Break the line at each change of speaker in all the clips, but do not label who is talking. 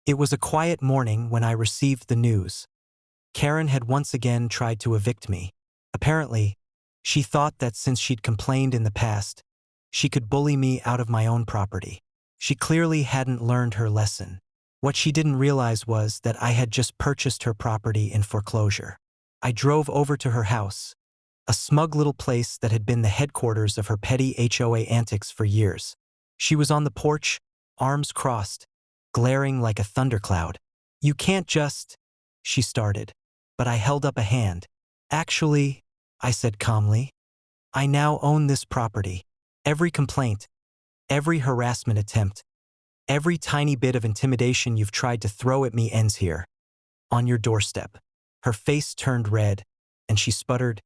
It was a quiet morning when I received the news. Karen had once again tried to evict me. Apparently, she thought that since she'd complained in the past, she could bully me out of my own property. She clearly hadn't learned her lesson. What she didn't realize was that I had just purchased her property in foreclosure. I drove over to her house, a smug little place that had been the headquarters of her petty HOA antics for years. She was on the porch, arms crossed, glaring like a thundercloud. "You can't just," she started, but I held up a hand. "Actually," I said calmly, "I now own this property. Every complaint, every harassment attempt, every tiny bit of intimidation you've tried to throw at me ends here, on your doorstep." Her face turned red, and she sputtered,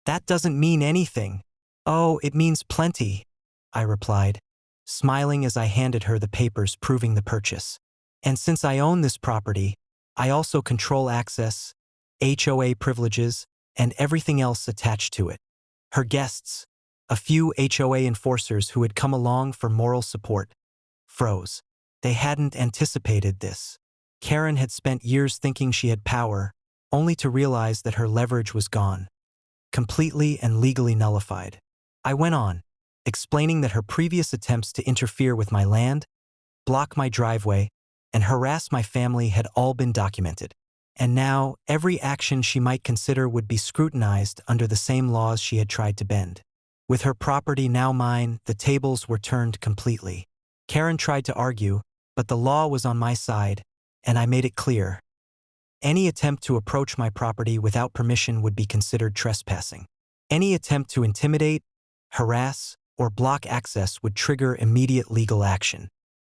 "That doesn't mean anything." "Oh, it means plenty," I replied, smiling as I handed her the papers proving the purchase. "And since I own this property, I also control access, HOA privileges, and everything else attached to it." Her guests, a few HOA enforcers who had come along for moral support, froze. They hadn't anticipated this. Karen had spent years thinking she had power, only to realize that her leverage was gone, completely and legally nullified. I went on, explaining that her previous attempts to interfere with my land, block my driveway, and harass my family had all been documented. And now, every action she might consider would be scrutinized under the same laws she had tried to bend. With her property now mine, the tables were turned completely. Karen tried to argue, but the law was on my side, and I made it clear. Any attempt to approach my property without permission would be considered trespassing. Any attempt to intimidate, harass, or block access would trigger immediate legal action.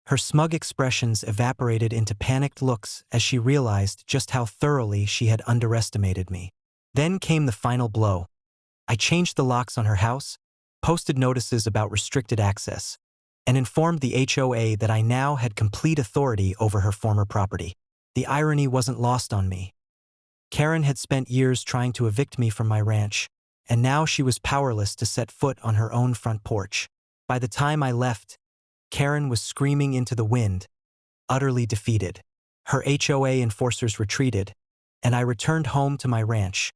Her smug expressions evaporated into panicked looks as she realized just how thoroughly she had underestimated me. Then came the final blow. I changed the locks on her house, posted notices about restricted access, and informed the HOA that I now had complete authority over her former property. The irony wasn't lost on me. Karen had spent years trying to evict me from my ranch, and now she was powerless to set foot on her own front porch. By the time I left, Karen was screaming into the wind, utterly defeated. Her HOA enforcers retreated, and I returned home to my ranch,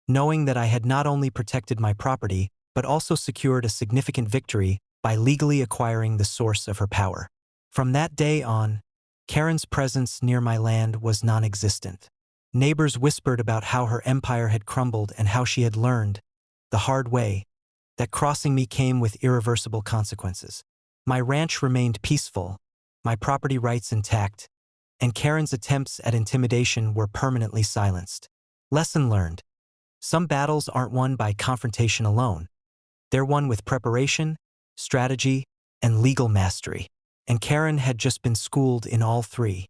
knowing that I had not only protected my property, but also secured a significant victory by legally acquiring the source of her power. From that day on, Karen's presence near my land was non-existent. Neighbors whispered about how her empire had crumbled and how she had learned, the hard way, that crossing me came with irreversible consequences. My ranch remained peaceful, my property rights intact, and Karen's attempts at intimidation were permanently silenced. Lesson learned. Some battles aren't won by confrontation alone. They're won with preparation, strategy, and legal mastery. And Karen had just been schooled in all three.